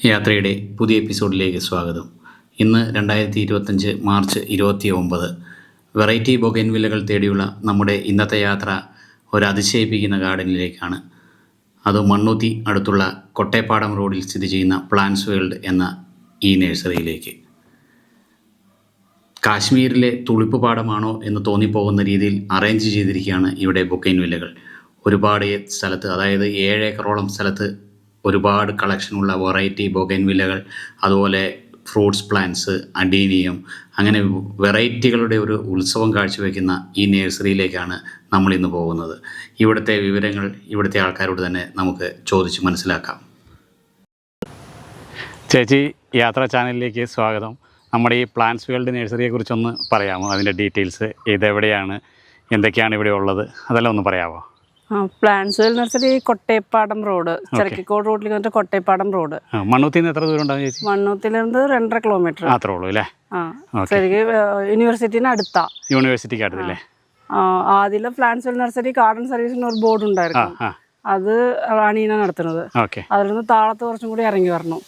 യാത്രയുടെ പുതിയ എപ്പിസോഡിലേക്ക് സ്വാഗതം. ഇന്ന് 2025 മാർച്ച് 29. വെറൈറ്റി ബൊഗൈൻവില്ലകൾ തേടിയുള്ള നമ്മുടെ ഇന്നത്തെ യാത്ര ഒരു അതിശയിപ്പിക്കുന്ന ഗാർഡനിലേക്കാണ്. അത് മണ്ണുത്തി അടുത്തുള്ള കൊട്ടേപ്പാടം റോഡിൽ സ്ഥിതി ചെയ്യുന്ന പ്ലാന്റ്സ് വേൾഡ് എന്ന ഈ നഴ്സറിയിലേക്ക്. കാശ്മീരിലെ തുളിപ്പ് പാടമാണോ എന്ന് തോന്നിപ്പോകുന്ന രീതിയിൽ അറേഞ്ച് ചെയ്തിരിക്കുകയാണ് ഇവിടെ ബൊഗൈൻവില്ലകൾ. ഒരുപാട് സ്ഥലത്ത്, അതായത് 7 ഏക്കറോളം സ്ഥലത്ത് ഒരുപാട് കളക്ഷനുള്ള വെറൈറ്റി ബൊഗൈൻവില്ലകൾ, അതുപോലെ ഫ്രൂട്ട്സ് പ്ലാന്റ്സ്, അഡീനിയം, അങ്ങനെ വെറൈറ്റികളുടെ ഒരു ഉത്സവം കാഴ്ചവെക്കുന്ന ഈ നഴ്സറിയിലേക്കാണ് നമ്മളിന്ന് പോകുന്നത്. ഇവിടുത്തെ വിവരങ്ങൾ ഇവിടുത്തെ ആൾക്കാരോട് തന്നെ നമുക്ക് ചോദിച്ച് മനസ്സിലാക്കാം. ചേച്ചി, യാത്രാ ചാനലിലേക്ക് സ്വാഗതം. നമ്മുടെ ഈ പ്ലാന്റ്സ് വേൾഡ് നഴ്സറിയെക്കുറിച്ചൊന്ന് പറയാമോ? അതിൻ്റെ ഡീറ്റെയിൽസ്, ഇതെവിടെയാണ്, എന്തൊക്കെയാണ് ഇവിടെ ഉള്ളത്, അതെല്ലാം ഒന്ന് പറയാമോ? പ്ലാന്റ്സ് വേൾഡ് നഴ്സറി കൊട്ടേപ്പാടം റോഡ്, ചിറക്കിക്കോട് റോഡിൽ വന്നിട്ട് കൊട്ടേപ്പാടം റോഡ്. മണ്ണൂത്തിൽ നിന്ന് എത്ര ദൂരം ഉണ്ടാവും ചേച്ചി? മണ്ണൂത്തിൽ നിന്ന് 2.5 കിലോമീറ്റർ അത്രേ ഉള്ളൂ അല്ലേ? ശരിക്കും യൂണിവേഴ്സിറ്റിന് അടുത്താ. യൂണിവേഴ്സിറ്റിക്ക് അടുത്തല്ലേ? ആദ്യം പ്ലാന്റ്സ് വേൾഡ് നഴ്സറി ഗാർഡൻ സർവീസിന് ഒരു ബോർഡ് ഉണ്ടായിരുന്നു. അത് അണീന നടത്തുന്നത്. അതിൽ നിന്ന് താഴത്ത് കുറച്ചും കൂടി ഇറങ്ങി വരണം.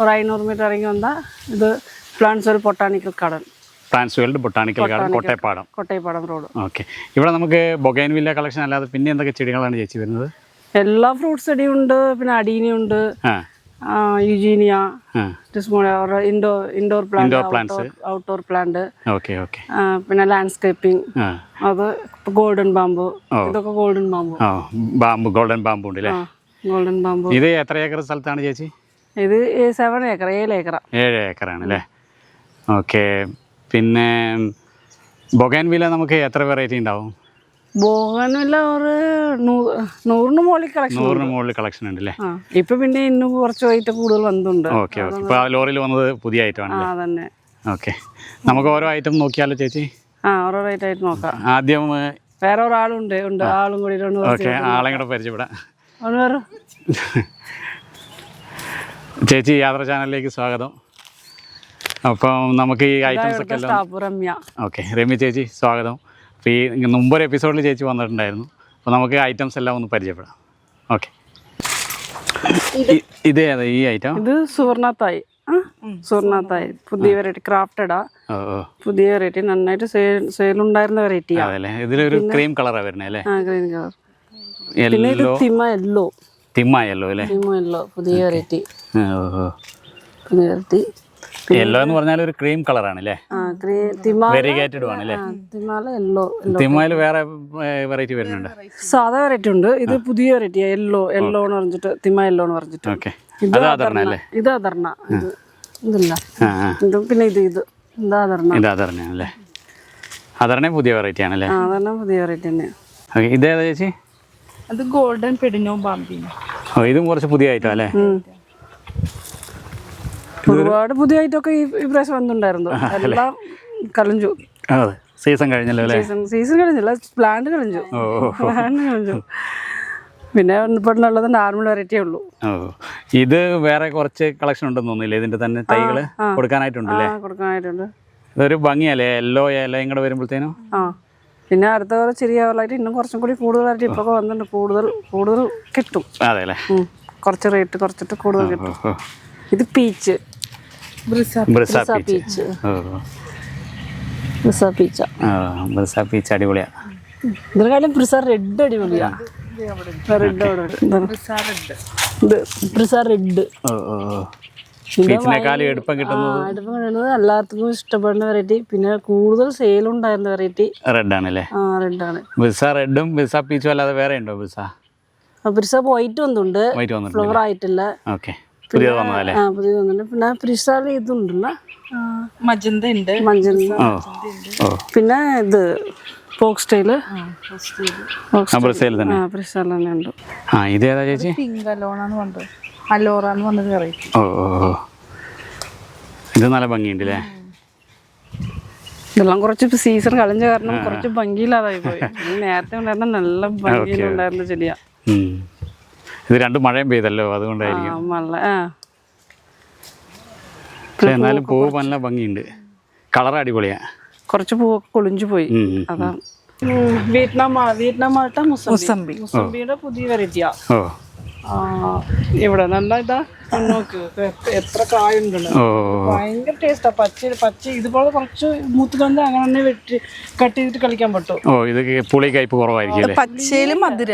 ഒരു 500 മീറ്റർ ഇറങ്ങി വന്നാൽ ഇത് plants world botanical garden. Plants world botanical garden, Kottappadam road. Okay. ഇവിടെ നമുക്ക് ബൊഗൈൻവില്ല കളക്ഷൻ അല്ലാതെ പിന്നെ എന്തൊക്കെ ചെടികളാണ് ചേച്ചി വരുന്നത്? എല്ലാ ഫ്രൂട്ട്സ് ചെടിയും ഉണ്ട്. പിന്നെ അഡീനിയുണ്ട്, eugenia, indoor plant, outdoor plant, പിന്നെ ലാൻഡ്സ്കേപ്പിംഗ്, അത് ഗോൾഡൻ ബാമ്പു. ഇതൊക്കെ ഗോൾഡൻ ബാമ്പു. ഗോൾഡൻ ബാമ്പു ഉണ്ട് അല്ലേ? Golden bamboo. ഇത് എത്ര ഏക്കർ സ്ഥലത്താണ് ചേച്ചി? ഇത് 7 ഏക്കർ, 7 ഏക്കർ. 7 ഏക്കറാണ് അല്ലേ? ഓക്കെ. പിന്നെ ബൊഗൈൻവില്ല നമുക്ക് എത്ര വെറൈറ്റി ഉണ്ടാവും? ബൊഗൈൻവില്ല ഒരു 100 മുകളിൽ കളക്ഷൻ ഉണ്ട് അല്ലേ? ഇപ്പൊ പിന്നെ ഇന്ന് കുറച്ച് ഐറ്റം കൂടുതൽ വന്നിട്ടുണ്ട്. ഓക്കെ. ഇപ്പൊ ലോറിയിൽ വന്നത് പുതിയ ഐറ്റം ആണ്. അതന്നെ. ഓക്കെ. നമുക്ക് ഓരോ ഐറ്റം നോക്കിയാലോ ചേച്ചി? ഓരോ ആയിട്ട് നോക്കാം. ആദ്യം വേറെ ഒരാളുണ്ട്, ആളും കൂടി. ഓക്കെ, ആളെ കൂടെ പരിചയപ്പെടാം. ചേച്ചി, യാത്രാ ചാനലിലേക്ക് സ്വാഗതം. അപ്പം നമുക്ക് ഈ ഐറ്റംസ് ഒക്കെ എല്ലാം. ഓക്കെ, രമ്യ ചേച്ചി സ്വാഗതം. അപ്പോൾ ഈ മുമ്പൊരു എപ്പിസോഡിൽ ചേച്ചി വന്നിട്ടുണ്ടായിരുന്നു. അപ്പോൾ നമുക്ക് ഐറ്റംസ് എല്ലാം ഒന്ന് പരിചയപ്പെടാം. ഓക്കെ. ഇത് ഏതാ ഈ ഐറ്റം? ഇത് സുവർണത്തായി. പുതിയ വെറൈറ്റി, ക്രാഫ്റ്റഡാ. പുതിയ വെറൈറ്റി, നന്നായിട്ട് സെയിലുണ്ടായിരുന്ന വെറൈറ്റി. അതല്ലേ? ഇതിലൊരു ക്രീം കളറാണ് വരുന്നത് അല്ലേ? Cream colour. പിന്നെ ഇത് തിമ യെല്ലോ അല്ലേ? പുതിയ വെറൈറ്റി. യെല്ലോ എന്ന് പറഞ്ഞാൽ ഒരു ക്രീം കളറാണ് അല്ലേ? വെരിഗേറ്റഡ് ആണ് അല്ലേ? തിമയിൽ വേറെ വെറൈറ്റി വരുന്നുണ്ട്. സാധാ വെറൈറ്റി ഉണ്ട്. ഇത് പുതിയ വെറൈറ്റി യെല്ലോ എന്ന് പറഞ്ഞിട്ട്, തിമ യെല്ലോ എന്ന് പറഞ്ഞിട്ട്. ഓക്കെ. ഇത് അധർണ. ഇതില്ല. പിന്നെ ഇത് അധർണ അല്ലേ? അധർണ പുതിയ വെറൈറ്റി ആണല്ലേ? പുതിയ വെറൈറ്റി തന്നെ. ഇതേതാ ചേച്ചി? അത് ഗോൾഡൻ പെഡിനോ ബാംബിനോ. ഇതും കുറച്ച് പുതിയ ഐറ്റം അല്ലേ? ഒരുപാട് പുതിയ ഐറ്റം ഒക്കെ ഈ പ്രാവശ്യം വന്നിട്ടുണ്ടായിരുന്നു. എല്ലാം കളഞ്ഞു. സീസൺ കഴിഞ്ഞല്ലോ അല്ലേ? സീസൺ കഴിഞ്ഞില്ല, പ്ലാന്റ് കളഞ്ഞു. പിന്നെ ഇപ്പോഴുള്ളത് നോർമൽ വെറൈറ്റിയേ ഉള്ളൂ. ഇത് വേറെ കുറച്ച് കളക്ഷൻ ഉണ്ടെന്ന് തോന്നുന്നില്ലേ? ഇതിന്റെ തന്നെ തൈകള് കൊടുക്കാനായിട്ടുണ്ടല്ലേ? കൊടുക്കാനായിട്ടുണ്ട്. ഇതൊരു ഭംഗിയല്ലേ യെല്ലോ ഇലയും കൂടെ വരുമ്പോഴത്തേനും? പിന്നെ അടുത്ത ചെറിയ വെറൈറ്റി ഇന്നും കുറച്ചും കൂടി കൂടുതലായിട്ട് ഇപ്പൊ വന്നിട്ടുണ്ട്. കൂടുതൽ കിട്ടും. അതെ അല്ലേ? കുറച്ച് റേറ്റ് കുറച്ചിട്ട് കൂടുതൽ കിട്ടും. ഇത് പീച്ച്, പീച്ച് അടിപൊളിയാ. ഇതിനെക്കാളും ബ്രിസ റെഡ് അടിപൊളിയാ. എടുപ്പം കിട്ടുന്നത് എല്ലാവർക്കും ഇഷ്ടപ്പെടുന്ന വെറൈറ്റി. പിന്നെ കൂടുതൽ സെയിൽ ഉണ്ടായിരുന്ന വെറൈറ്റി റെഡ് ആണല്ലേ? റെഡാണ്. ബ്രിസ റെഡും ബ്രിസ പീച്ചും അല്ലാതെ വേറെ ഉണ്ടോ? ബ്രിസ വൈറ്റ് വന്നിട്ടുണ്ട്, ഫ്ലവർ ആയിട്ടില്ല. പുതിയത് വന്നതല്ലേ? പുതിയത് വന്നിട്ടുണ്ട്. പിന്നെ ബ്രിസാല് ഇതുണ്ടല്ലോ, മജന്ത ഉണ്ട്. പിന്നെ ഇത് ഫോക്സ് സ്റ്റൈല് തന്നെ ഉണ്ട്. ഇതേതാ ചേച്ചി? പിങ്ക് അലോറാന്ന് പറഞ്ഞത് വെറൈറ്റി. ഇത് നല്ല ഭംഗിയുണ്ട് അല്ലേ? ഇതെല്ലാം കുറച്ച് സീസൺ കളഞ്ഞ കാരണം കുറച്ച് ഭംഗിയില്ലാതായി പോയി. നേരത്തെ ഉണ്ടായിരുന്ന നല്ല ഭംഗിയിലുണ്ടായിരുന്ന ചെടിയാ. ഇത് രണ്ടും മഴയും പെയ്തല്ലോ, അതുകൊണ്ടായിരിക്കും. എന്നാലും പൂവ് നല്ല ഭംഗിയുണ്ട്, കളർ അടിപൊളിയാ. കുറച്ച് പൂവൊക്കെ കൊളിഞ്ചു പോയി. അതാണ് വിയറ്റ്നാം മാൾട്ട മുസംബിയുടെ പുതിയ വെറൈറ്റിയാ. ഇവിടെ നല്ല ഇതാ നോക്ക് എത്ര കായുണ്ടല്ലോ. ഭയങ്കര ടേസ്റ്റാ. പച്ച ഇതുപോലെ കുറച്ച് മൂത്ത് വന്ന് അങ്ങനെ തന്നെ കട്ട് ചെയ്തിട്ട് കളിക്കാൻ പറ്റും. ഇത് പുളി കയ്പ് കുറവായിരിക്കും. പച്ചയിലും മധുര.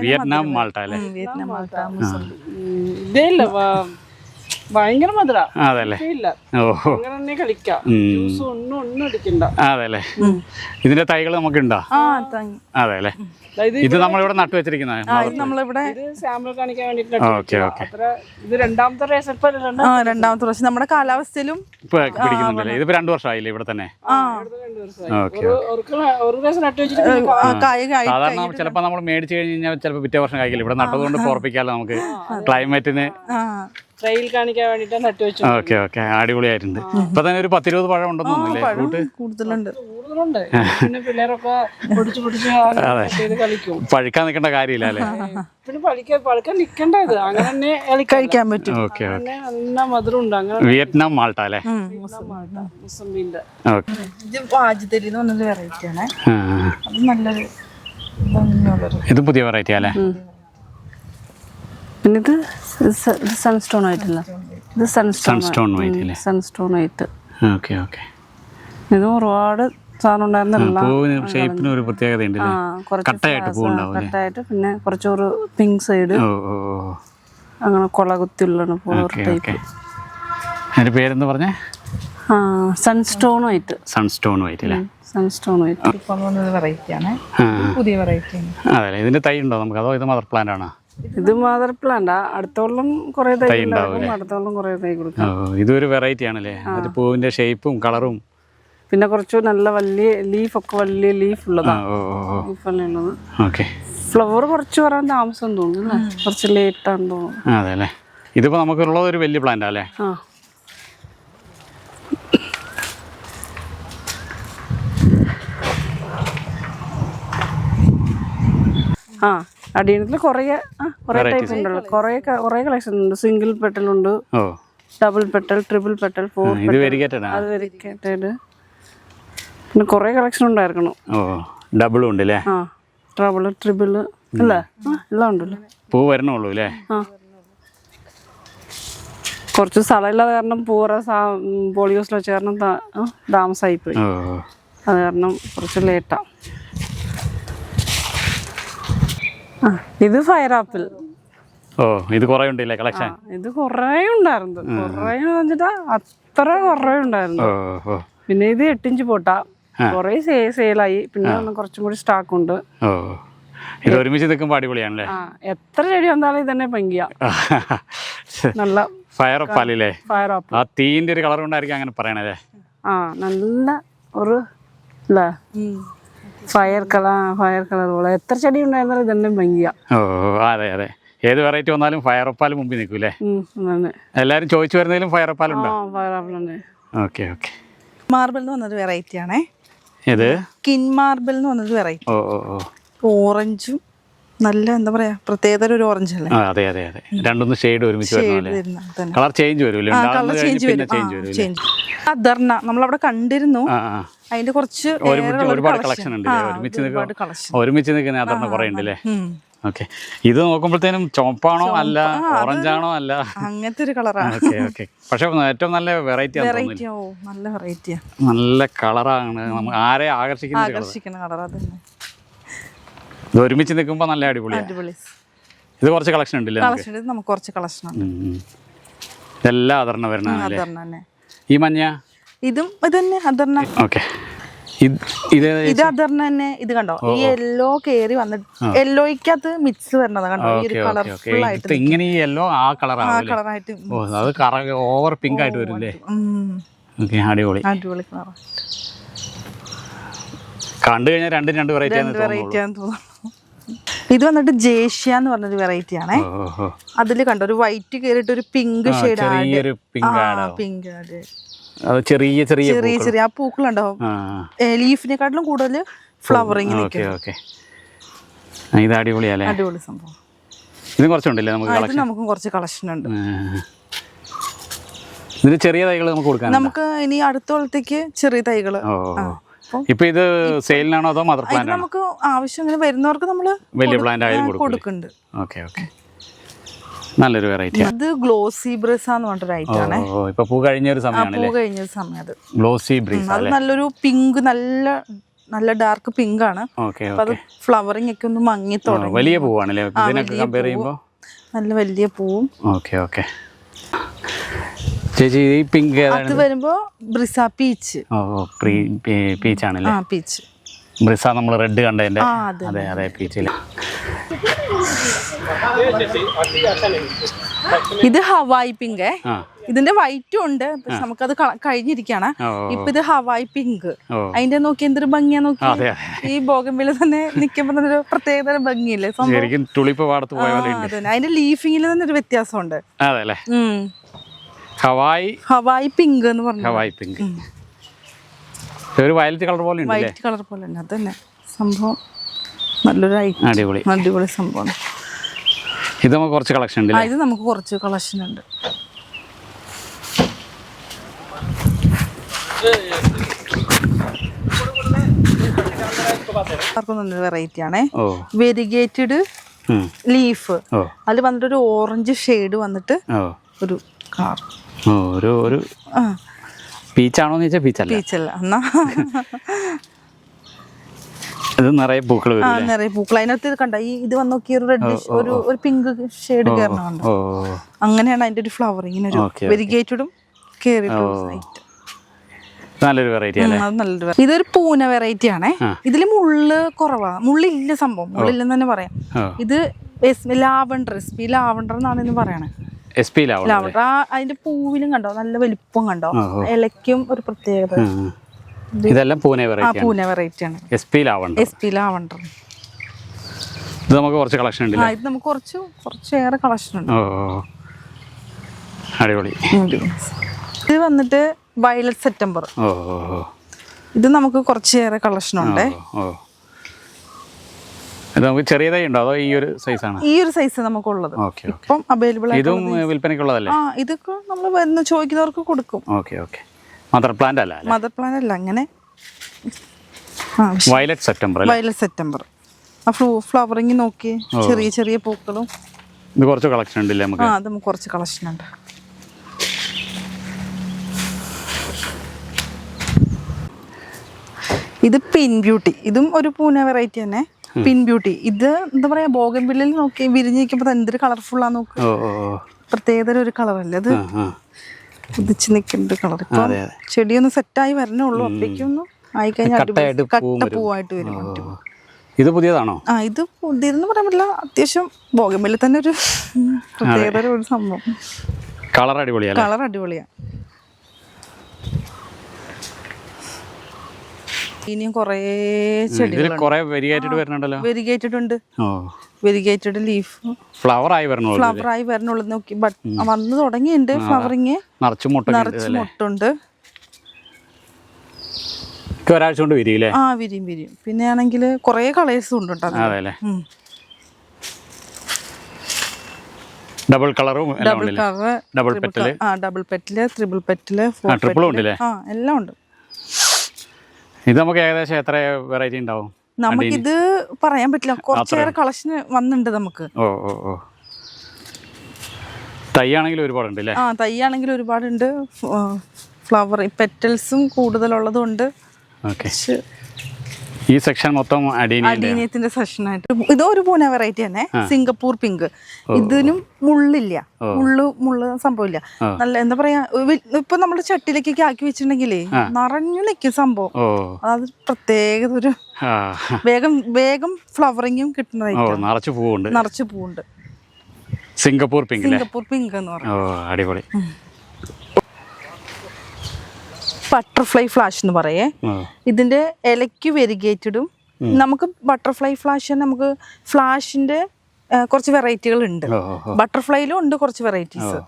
വിയറ്റ്നാം മാൾട്ട അല്ലേ? ഇതേ ഇല്ല, ഭയങ്കര മധുര. അതല്ലേ? ഇല്ല, അങ്ങനെ തന്നെ കളിക്കാം. ജ്യൂസ് ഒന്നും അടിക്കണ്ട. അതല്ലേ? ഇതിന്റെ തൈകൾ നമുക്കുണ്ടോ? അതെ അല്ലേ? ഇത് നമ്മളിവിടെ നട്ടു വെച്ചിരിക്കുന്നത് സാമ്പിൾ കാണിക്കാൻ വേണ്ടിട്ട്. ഇത് രണ്ടാമത്തെ പ്രാവശ്യം നമ്മുടെ കാലാവസ്ഥയിലും പിടിക്കുന്നുണ്ടല്ലേ? ഇതിപ്പോ 2 വർഷമായില്ലേ ഇവിടെ തന്നെ? സാധാരണ ചിലപ്പോ നമ്മൾ മേടിച്ചു കഴിഞ്ഞാൽ ചിലപ്പോ പിറ്റേ വർഷം കായ്ക്കില്ല. ഇവിടെ നട്ടതുകൊണ്ട് പുറപ്പിക്കാമല്ലോ നമുക്ക് ക്ലൈമറ്റിന്. ട്രെയിൽ കാണിക്കാൻ വേണ്ടിട്ട് നട്ടു വെച്ചു. ഓക്കെ ഓക്കെ, അടിപൊളിയായിട്ടുണ്ട്. ഇപ്പൊ തന്നെ ഒരു 10-20 പഴം ഉണ്ടെന്ന് തോന്നുന്നില്ലേ? കൂടുതലുണ്ട്. പിന്നെ പിള്ളേരൊക്കെ കളിക്കും. പഴുക്കാൻ നിൽക്കേണ്ട കാര്യമില്ല അല്ലേ? പിന്നെ പഴുക്കാൻ നിക്കണ്ട, ഇത് അങ്ങനെ തന്നെ കഴിക്കാൻ പറ്റും. Okay okay. നല്ല മധുരം ഉണ്ട്. അങ്ങനെ വിയറ്റ്നാം മാൾട്ട അല്ലേ? മുസമ്പിന്റെ വാജിതരി എന്ന് പറഞ്ഞൊരു വെറൈറ്റി ആണ്. അത് നല്ലൊരു ഇത് പുതിയ വെറൈറ്റി അല്ലേ? പിന്നെ ഇത് സൺസ്റ്റോൺ ആയിട്ടില്ല. ഇത് സൺസ്റ്റോൺ വൈറ്റ് അല്ലേ? Sunstone white. Okay okay. ഇത് ഒരുപാട് സാധനം ഉണ്ടായിരുന്നില്ല. ഷേപ്പിന് ഒരു പ്രത്യേകത ഉണ്ട്. കട്ടായിട്ട് പിന്നെ കുറച്ചൊരു പിങ്ക് സൈഡ് അങ്ങനെ കൊളകുത്തിയുള്ള അതിന്റെ പേരെന്താ പറഞ്ഞേ? Sunstone white. സൺസ്റ്റോൺ വൈറ്റ് അല്ലേ? സൺസ്റ്റോൺ വൈറ്റ് വെറൈറ്റി ആണ്. പുതിയ വെറൈറ്റി ആണ്. അതെ. ഇതിന്റെ തൈ ഉണ്ടോ നമുക്ക്? അതോ ഇത് മദർ പ്ലാന്റ് ആണോ? ഇത് മദർ പ്ലാന്റാ. അടുത്തോളം കുറെ തൈ ഉണ്ടാവും. അടുത്തോളം കുറെ തൈ കൊടുക്കാം. ഇതൊരു വെറൈറ്റി ആണല്ലേ? പൂവിന്റെ ഷേപ്പും കളറും. പിന്നെ കുറച്ച് നല്ല വലിയ ലീഫൊക്കെ വലിയ ലീഫ് ഉള്ളതാണ്. ലീഫല്ലുള്ളത്. ഫ്ലവർ കുറച്ച് വരാൻ താമസം തോന്നുന്നു, കുറച്ച് ലേറ്റ് ആണെന്ന് തോന്നുന്നു. അതെ അല്ലേ? ഇതിപ്പോ നമുക്കുള്ളത് ഒരു വലിയ പ്ലാന്റ് അല്ലേ? അടിയണത്തിൽ കുറെ ടൈപ്പ് ഉണ്ടല്ലോ. കുറെ കളക്ഷൻ ഉണ്ട്. സിംഗിൾ പെട്ടൽ ഉണ്ട്, ഡബിൾ പെട്ടൽ, ട്രിപ്പിൾ പെട്ടൽ, 4 അത് വെരിക്കേറ്റഡ്. പിന്നെ കുറെ കളക്ഷൻ ഉണ്ടായിരിക്കണം. ഡബിൾ ഉണ്ട് അല്ലേ? ഡബിൾ ട്രിപ്പിൾ അല്ലേ? എല്ലാം ഉണ്ടല്ലോ. പൂ വരണുള്ളൂ അല്ലേ? കുറച്ച് സ്ഥലമില്ലാതെ കാരണം പൂറ പോളിയോസിൽ വെച്ച കാരണം താമസമായിപ്പോയി. അത് കാരണം കുറച്ച് ലേറ്റാ. ഇത് ഫയർ ആപ്പിൾ. ഇത് കുറെ ഉണ്ടല്ലേ കളക്ഷൻ? ഇത് കുറെ ഉണ്ടായിരുന്നു. കുറെ വെച്ചിട്ടാ അത്ര കുറെ ഉണ്ടായിരുന്നു. പിന്നെ ഇത് 8 ഇഞ്ച് പോട്ടാ. കുറെ സെയിലായി. പിന്നെ കുറച്ചും കൂടി സ്റ്റോക്ക് ഉണ്ട്. ഇത് ഒരുമിച്ച് നിൽക്കുമ്പോൾ അടിപൊളിയാണല്ലേ? എത്ര ചെടി വന്നാലും ഇതന്നെ ഭംഗിയാ. നല്ല ഫയർ ആപ്പിളല്ലേ? Fire apple. ആ തീന്റെ ഒരു കളർ കൊണ്ടായിരിക്കും അങ്ങനെ പറയണല്ലേ? നല്ല ഒരു ഫയർ കളർ പോലെ എത്ര ചെടി ഉണ്ടായിരുന്നാലും ഇതന്നെ ഭംഗിയാ. അതെ അതെ. ഏത് വെറൈറ്റി വന്നാലും ഫയർ ആപ്പിൾ മുമ്പിൽ നിൽക്കൂലേ? എല്ലാരും ചോദിച്ചു വരുന്നതിലും ഫയർ ആപ്പിൾ ഉണ്ടോ? ഫയർ ആപ്പിൾ ഉണ്ട്. Okay okay. മാർബിൾ എന്ന് പറഞ്ഞൊരു വെറൈറ്റി ആണേ. ഇത് കിൻ മാർബിൾ എന്ന് പറഞ്ഞൊരു വെറൈറ്റി. ഓറഞ്ചും നല്ല എന്താ പറയാ പ്രത്യേകത ഒരു ഓറഞ്ച് അല്ലേ? അതെ അതെ അതെ. രണ്ടൊന്ന് ഷെയ്ഡ് ഒരുമിച്ച് കളർ ചേഞ്ച് വരും. അദർന നമ്മളവിടെ കണ്ടിരുന്നു. അതിന്റെ കുറച്ച് ഒരുപാട് കളക്ഷൻ ഉണ്ട്. ഒരുമിച്ച് നിൽക്കുന്ന അദർന കുറെ ഉണ്ട് അല്ലേ? ഓക്കെ. ഇത് നോക്കുമ്പോഴത്തേനും ചുവപ്പാണോ അല്ല ഓറഞ്ചാണോ അല്ല അങ്ങനത്തെ ഒരു കളറാണ്. പക്ഷെ ഏറ്റവും നല്ല വെറൈറ്റി നല്ല വെറൈറ്റിയാ. നല്ല കളറാണ്. ആരെ ആകർഷിക്കുന്ന കളർ. ഇത് ഒരുമിച്ച് നിൽക്കുമ്പോ നല്ല അടിപൊളിയാണ്. ഇത് കുറച്ച് കളക്ഷൻ ഉണ്ടല്ലേ? നമുക്ക് കുറച്ച് കളക്ഷൻ ഉണ്ട്. ഇതെല്ലാം അദർന വരണ. ഈ മഞ്ഞ ഇതും ഇത് തന്നെ അദർന. ഓക്കെ. ഇത് അദർന തന്നെ. ഇത് കണ്ടോ ഈ യെല്ലോ കേറി വന്നിട്ട് യെല്ലോയ്ക്കകത്ത് മിക്സ് വരണത് കണ്ടോ? ഈ ഒരു കളർഫുൾ ആയിട്ട് ഇങ്ങനെ ഈ യെല്ലോ ആ കളറായിട്ട് അത് ഓവർ പിങ്ക് ആയിട്ട് വരും അല്ലേ? അടിപൊളി അടിപൊളി കളർ. കണ്ടു കഴിഞ്ഞാൽ രണ്ട് വെറൈറ്റി തോന്നുന്നു. ഇത് വന്നിട്ട് ജേഷ്യ എന്ന് പറഞ്ഞൊരു വെറൈറ്റി ആണേ. അതില് കണ്ടോ ഒരു വൈറ്റ് കേറിയിട്ട് ഒരു പിങ്ക് ഷെയ്ഡ് പിങ്ക് ചെറിയ ചെറിയ ചെറിയ ആ പൂക്കളുണ്ടോ? ലീഫിനെക്കാട്ടിലും കൂടുതൽ ഫ്ലവറിങ്. ഇത് അടിപൊളിയല്ലേ? അടിപൊളി സംഭവം. ഇത് കുറച്ചുണ്ടല്ലേ? നമുക്കും കുറച്ച് കളക്ഷൻ ഉണ്ട്. ഇതിന് ചെറിയ തൈകൾ നമുക്ക് കൊടുക്കാം. നമുക്ക് ഇനി അടുത്ത കൊല്ലത്തേക്ക് ചെറിയ തൈകള്. ഇപ്പൊ ഇത് സെയിലിനാണോ അതോ മദർ പ്ലാന്റ്? നമുക്ക് ആവശ്യം വരുന്നവർക്ക് നമ്മള് വലിയ പ്ലാന്റ് ആയാലും കൊടുക്കുന്നുണ്ട്. Okay okay. നല്ലൊരു വെറൈറ്റി. ഇത് ഗ്ലോസി ബ്രിസ എന്ന് പറഞ്ഞൊരു ഐറ്റം ആണ്. ഇപ്പൊ പൂ കഴിഞ്ഞ ഒരു പൂ സമയമാണ്. കഴിഞ്ഞ സമയം അത് ഗ്ലോസി ബ്രിസ. അത് നല്ലൊരു പിങ്ക്, നല്ല ഡാർക്ക് പിങ്ക് ആണ്. അത് ഫ്ലവറിംഗ് ഒക്കെ ഒന്ന് മങ്ങി തുടങ്ങി. വലിയ പൂവാണല്ലേ ഇതിനൊക്കെ കമ്പയർ ചെയ്യുമ്പോൾ? നല്ല വലിയ പൂവും. Okay okay. ചേച്ചി ഈ പിങ്ക് അത് വരുമ്പോ ബ്രിസ പീച്ച്. പീച്ച് ആണല്ലേ? പീച്ച്. ബ്രിസ നമ്മൾ റെഡ് കണ്ടതിന്റെ. അതെ അതെ, പീച്ചില്. ഇത് ഹവായി പിങ്ക്. ഇതിന്റെ വൈറ്റും ഉണ്ട്, പക്ഷെ നമുക്കത് കഴിഞ്ഞിരിക്കാണ്. ഇപ്പൊ ഇത് ഹവായി പിങ്ക്. അതിന്റെ നോക്കി എന്തൊരു ഭംഗിയാ നോക്കി. ഈ ബോഗൻവില്ല തന്നെ നിക്കുമ്പോ തന്നെ ഒരു പ്രത്യേകത ഭംഗിയില്ലേ സംഭവം. അതിന്റെ ലീഫിങ്ങിൽ തന്നെ ഒരു വ്യത്യാസമുണ്ട്. ഹവായി പിങ്ക് എന്ന് പറഞ്ഞു. ഹവായി പിങ്ക് ഒരു വയലറ്റ് കളർ പോലെ ഉണ്ട്. വൈറ്റ് കളർ പോലെ ഉണ്ട്. അതന്നെ സംഭവം. നല്ലൊരു അടിപൊളി സംഭവം. ഇത് നമുക്ക് കുറച്ച് കളക്ഷൻ ഉണ്ട്. ഇത് നമുക്ക് കുറച്ച് കളക്ഷൻ ഉണ്ട്. വെറൈറ്റി ആണേ. Variegated leaf. അതിൽ വന്നിട്ട് ഒരു ഓറഞ്ച് ഷെയ്ഡ് വന്നിട്ട് ഒരു കളർ. ഒരു പീച്ചാണോന്ന് ചോദിച്ചാൽ പീച്ചല്ല. എന്നാ ഇത് നിറയെ പൂക്കൾ. നിറയെ പൂക്കൾ. അതിനകത്ത് ഇത് കണ്ട ഇത് വന്ന് നോക്കി ഒരു റെഡിഷ് ഒരു പിങ്ക് ഷെയ്ഡ് കയറണുണ്ട്. അങ്ങനെയാണ് അതിന്റെ ഒരു ഫ്ലവറിങ്ങിന് ഒരു വെരിഗേറ്റഡും നല്ലൊരു വെറൈറ്റി. ഇതൊരു പൂന വെറൈറ്റി ആണേ. ഇതില് മുള്ള് കുറവാ. മുള്ളില്ല സംഭവം. മുള്ളില്ലെന്ന് തന്നെ പറയാം. ഇത് ലാവണ്ടർ, SP ലാവണ്ടർ എന്നാണ് ഇന്ന് പറയണേ. ലാവണ്ടർ. അതിന്റെ പൂവിലും കണ്ടോ നല്ല വലിപ്പം കണ്ടോ. ഇലയ്ക്കും ഒരു പ്രത്യേകത. ഇതെല്ലാം പൂനെ വെറൈറ്റി ആണ്. SP lavender. ഇത് നമുക്ക് കുറച്ച് കളക്ഷൻ ഉണ്ട്. ഇത് നമുക്ക് കുറച്ചേറെ കളക്ഷൻ ഉണ്ട്. അടിപൊളി. ഇത് വന്നിട്ട് വയലറ്റ് സെപ്റ്റംബർ. ഇത് നമുക്ക് കുറച്ചേറെ കളക്ഷൻ ഉണ്ട്. ചെറിയതായി ഉണ്ടോ അതോ ഈ ഒരു സൈസാണ്? ഈ ഒരു സൈസ് നമുക്കുള്ളത് ഇപ്പം അവൈലബിൾ. ഇതും വിൽപ്പനയ്ക്കുള്ളതല്ലേ? ഇതൊക്കെ നമ്മൾ വരുന്ന ചോദിക്കുന്നവർക്ക് കൊടുക്കും. മദർ പ്ലാന്റ് അല്ല? മദർ പ്ലാന്റ് അല്ല. അങ്ങനെ വയലറ്റ് സെപ്റ്റംബർ. ആ ഫ്ലവറിങ് നോക്കി ചെറിയ ചെറിയ പൂക്കളും. ഇത് കുറച്ച് കളക്ഷൻ ഉണ്ടല്ലേ നമുക്ക്? അത് നമുക്ക് കുറച്ച് കളക്ഷൻ ഉണ്ട്. ഇത് പിൻ ബ്യൂട്ടി. ഇതും ഒരു പൂന വെറൈറ്റി തന്നെ. പിൻ ബ്യൂട്ടി. ഇത് എന്താ പറയാ, ബോഗൻവില്ലയിൽ നോക്കി വിരിഞ്ഞിരിക്കുമ്പോ എന്തൊരു കളർഫുൾ ആ നോക്ക്. പ്രത്യേകത ഒരു കളറല്ലേ അത്. ഉദിച്ച് നിൽക്കുന്ന കളർ. ഇപ്പൊ ചെടിയൊന്ന് സെറ്റായി വരണുള്ളൂ. അപ്പേക്കൊന്നും ആയിക്കഴിഞ്ഞാൽ കട്ടപ്പൂവായിട്ട് വരും. ഇത് പുതിയതാണോ? ഇത് പുതിയതെന്ന് പറയാൻ പറ്റില്ല. അത്യാവശ്യം ബോഗൻവില്ല തന്നെ ഒരു പ്രത്യേകത ഒരു സംഭവം. കളർ അടിപൊളിയാ. ഇനിയും കുറേ ചെടികൾ വെരിഗേറ്റഡ് ഉണ്ട്. വെരിഗേറ്റഡ് ലീഫ് ഫ്ലവർ ആയി വരണുള്ളൂ. നോക്കി വന്നു തുടങ്ങിയിട്ടുണ്ട് ഫ്ലവറിങ്. നിറച്ച് മുട്ടുണ്ട്. ഒരാഴ്ച കൊണ്ട് വിരിയും. വിരിയും. പിന്നെ ആണെങ്കിൽ കുറേ കളേഴ്സും ഉണ്ട്. ഡബിൾ കളറും ഡബിൾ പെറ്റല്, ത്രിബിൾ പെറ്റല്, എല്ലാം ഉണ്ട്. ഇത് നമുക്ക് ഏകദേശം എത്ര വെറൈറ്റി ഉണ്ടാവും? നമുക്കിത് പറയാൻ പറ്റില്ല. കുറച്ചേറെ കളക്ഷൻ വന്നിട്ടുണ്ട് നമുക്ക്. തൈയാണെങ്കിൽ ഒരുപാടുണ്ട്. ഫ്ലവർ പെറ്റൽസും കൂടുതലുള്ളതും ഉണ്ട്. ഈ സെക്ഷൻ മൊത്തം അഡീനിയത്തിന്റെ സെക്ഷനായിട്ട്. ഇതൊരു പൂന വെറൈറ്റി തന്നെ. Singapore pink. ഇതിനും മുള്ളില്ല. മുള്ള് സംഭവമില്ല. നല്ല എന്താ പറയാ, ഇപ്പൊ നമ്മള് ചട്ടിയിലേക്കൊക്കെ ആക്കി വെച്ചിട്ടുണ്ടെങ്കിലേ നിറഞ്ഞു നിൽക്കും സംഭവം. അത് പ്രത്യേകത ഒരു വേഗം ഫ്ലവറിങ്ങും കിട്ടുന്നതായിരിക്കും. നിറച്ചു പൂവുണ്ട്. സിംഗപ്പൂർ പിങ്ക് എന്ന് പറഞ്ഞു. അടിപൊളി. ബട്ടർഫ്ലൈ ഫ്ലാഷ് എന്ന് പറയേ. ഇതിന്റെ ഇലയ്ക്ക് വെരിഗേറ്റഡും. നമുക്ക് ബട്ടർഫ്ലൈ ഫ്ലാഷ് നമുക്ക് ഫ്ലാഷിന്റെ കുറച്ച് വെറൈറ്റികൾ ഉണ്ട്. ബട്ടർഫ്ലൈയിലും ഉണ്ട് കുറച്ച് വെറൈറ്റീസ്.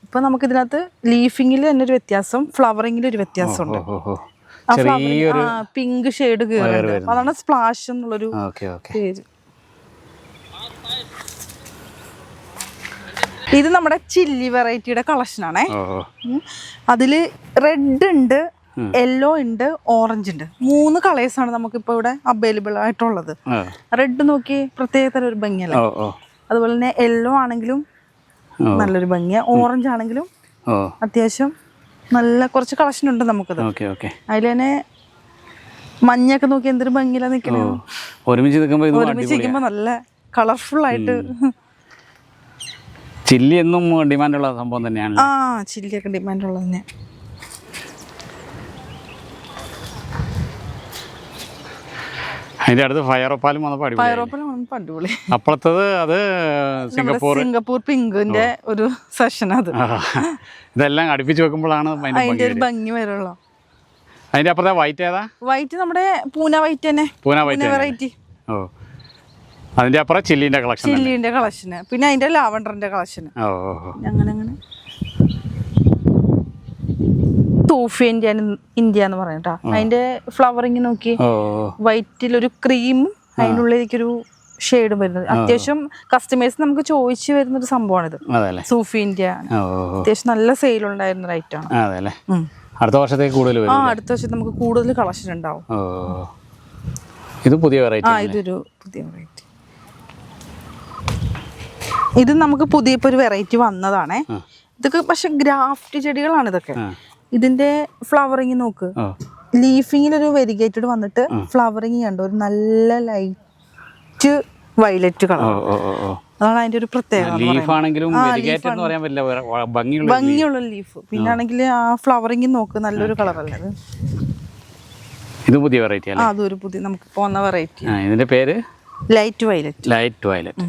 ഇപ്പൊ നമുക്ക് ഇതിനകത്ത് ലീഫിങ്ങിൽ തന്നെ ഒരു വ്യത്യാസം, ഫ്ലവറിങ്ങിൽ ഒരു വ്യത്യാസമുണ്ട്. പിങ്ക് ഷെയ്ഡ് കയറുന്നുണ്ട്. അതാണ് സ്പ്ലാഷ് എന്നുള്ളൊരു പേര്. ഇത് നമ്മുടെ ചില്ലി വെറൈറ്റിയുടെ കളക്ഷനാണേ. അതില് റെഡ് ഉണ്ട്, യെല്ലോ ഉണ്ട്, ഓറഞ്ച് ഉണ്ട്. 3 കളേഴ്സാണ് നമുക്കിപ്പോൾ ഇവിടെ അവൈലബിൾ ആയിട്ടുള്ളത്. റെഡ് നോക്കി പ്രത്യേകതരം ഒരു ഭംഗിയല്ലേ. അതുപോലെ തന്നെ യെല്ലോ ആണെങ്കിലും നല്ലൊരു ഭംഗിയാ. ഓറഞ്ച് ആണെങ്കിലും അത്യാവശ്യം നല്ല കുറച്ച് കളക്ഷൻ ഉണ്ട് നമുക്കത്. അതിൽ തന്നെ മഞ്ഞൊക്കെ നോക്കി എന്തൊരു ഭംഗിയിലാ നിൽക്കണേ. ഒരുമിച്ച് നിൽക്കുമ്പോൾ നല്ല കളർഫുൾ ആയിട്ട്. ചില്ലി എന്നും ഡിമാൻഡുള്ള സംഭവം തന്നെയാണ്. ചില്ലിയൊക്കെ ഡിമാൻഡുള്ളത് തന്നെ. അതിന്റെ അടുത്ത് ഫയറോപ്പാലും അടിപൊളി. അപ്പുറത്തത് അത് സിംഗപ്പൂർ പിങ്കിന്റെ ഒരു സെഷൻ. അത് ഇതെല്ലാം അടുപ്പിച്ച് വെക്കുമ്പോഴാണ് അതിന്റെ ഒരു ഭംഗി വരുള്ളൂ. അതിന്റെ അപ്പുറത്തെ വൈറ്റ് ഏതാ? വൈറ്റ് നമ്മുടെ പൂന വൈറ്റ് തന്നെ, പൂന വെറൈറ്റി. അതിന്റെ അപ്പുറം ചില്ലിന്റെ കളക്ഷന്, പിന്നെ അതിന്റെ ലാവണ്ടറിന്റെ കളക്ഷന്. അങ്ങനെ സൂഫി ഇന്ത്യ എന്ന് പറയട്ടാ. അതിന്റെ ഫ്ലവറിങ് നോക്കി, വൈറ്റിലൊരു ക്രീമും അതിനുള്ളിലേക്കൊരു ഷെയ്ഡും വരുന്നത്. അത്യാവശ്യം കസ്റ്റമേഴ്സ് നമുക്ക് ചോദിച്ചു വരുന്നൊരു സംഭവമാണിത്. സൂഫി ഇന്ത്യ അത്യാവശ്യം നല്ല സെയിൽ ഉണ്ടായിരുന്ന ഒരു ഐറ്റം ആണ്. അടുത്ത വർഷത്തേക്ക് കൂടുതൽ അടുത്ത വർഷം നമുക്ക് കൂടുതൽ കളക്ഷൻ ഉണ്ടാവും. ഇത് പുതിയ വെറൈറ്റി. ഇതൊരു പുതിയ വെറൈറ്റി. ഇത് നമുക്ക് പുതിയ ഒരു വെറൈറ്റി വന്നതാണേ. ഇതൊക്കെ പക്ഷെ ഗ്രാഫ്റ്റ് ചെടികളാണ് ഇതൊക്കെ. ഇതിന്റെ ഫ്ലവറിങ് നോക്ക്, ലീഫിങ്ങിലൊരു വെരിഗേറ്റഡ് വന്നിട്ട് ഫ്ലവറിങ് കണ്ടോ, ഒരു നല്ല ലൈറ്റ് വയലറ്റ് കളർ. അതാണ് അതിന്റെ ഒരു പ്രത്യേകത. ഭംഗിയുള്ള ലീഫ്. പിന്നെ ആണെങ്കിൽ ആ ഫ്ലവറിങ് നോക്ക്, നല്ലൊരു കളർ അല്ലേ അത്. ഇത് പുതിയ വെറൈറ്റി അല്ലേ? അതൊരു പുതിയ നമുക്ക് പോകുന്ന വെറൈറ്റി. ഇതിന്റെ പേര് ലൈറ്റ് വയലറ്റ്.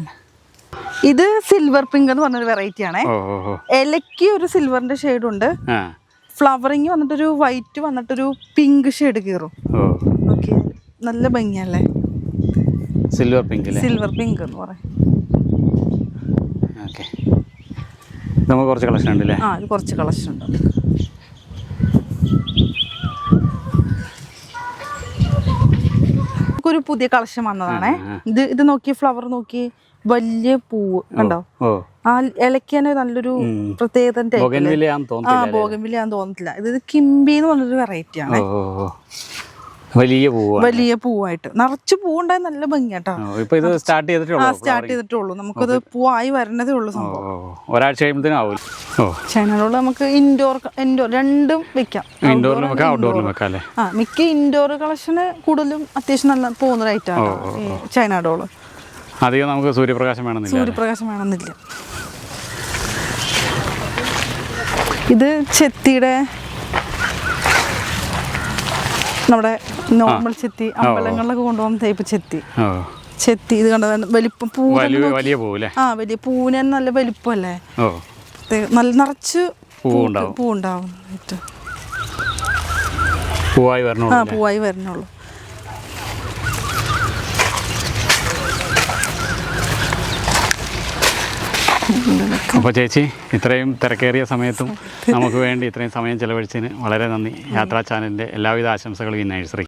ഇത് സിൽവർ പിങ്ക് എന്ന് പറഞ്ഞൊരു വെറൈറ്റി ആണേ. ഇലയ്ക്ക് ഒരു സിൽവറിന്റെ ഷെയ്ഡ് ഉണ്ട്. ഫ്ലവറിങ് വന്നിട്ടൊരു വൈറ്റ് വന്നിട്ടൊരു പിങ്ക് ഷെയ്ഡ് കയറും. ഓക്കെ, നല്ല ഭംഗിയല്ലേ? സിൽവർ പിങ്ക് എന്ന് പറയും. നമുക്ക് കുറച്ച് കളക്ഷൻ ഉണ്ട്. ഇത് കുറച്ച് കളക്ഷൻ ഉണ്ട്. ഒരു പുതിയ കളക്ഷൻ വന്നതാണേ. ഇത് നോക്കി, ഫ്ലവർ നോക്കി, വലിയ പൂവ് കണ്ടോ. ആ ഇലയ്ക്ക് തന്നെ നല്ലൊരു പ്രത്യേകത. ബോഗൻവില്ലയാന്ന് തോന്നത്തില്ല. ഇത് കിംബി എന്ന് പറഞ്ഞൊരു വെറൈറ്റി ആണ്. വലിയ പൂവായിട്ട് നിറച്ച് പൂവുണ്ടായി നല്ല ഭംഗിയാട്ടോ. സ്റ്റാർട്ട് ചെയ്തിട്ടുള്ളൂ. നമുക്കത് പൂവായി വരണതേ ഉള്ളൂ സംഭവം. ഒരാഴ്ച ചൈനയിലുള്ള നമുക്ക് ഇൻഡോർ രണ്ടും വെക്കാം. മിക്ക ഇൻഡോർ കളക്ഷന് കൂടുതലും അത്യാവശ്യം നല്ല പോകുന്ന ഐറ്റാണ് ചൈന ഡോള്. അധികം നമുക്ക് സൂര്യപ്രകാശം വേണമെന്നില്ല. ഇത് ചെത്തിയുടെ നമ്മുടെ നോർമൽ ചെത്തി, അമ്പലങ്ങളിലൊക്കെ കൊണ്ടുപോകുന്ന ടൈപ്പ് ചെത്തി. ഇത് കണ്ട വലിപ്പം, വലിയ പൂവിന് നല്ല വലിപ്പമല്ലേ, നല്ല നിറച്ച് പൂവുണ്ടാവും. പൂവായി വരണുള്ളൂ. അപ്പോൾ ചേച്ചി, ഇത്രയും തിരക്കേറിയ സമയത്തും നമുക്ക് വേണ്ടി ഇത്രയും സമയം ചെലവഴിച്ചതിന് വളരെ നന്ദി. യാത്രാ ചാനലിൻ്റെ എല്ലാവിധ ആശംസകളും ഈ നഴ്സറിക്ക്.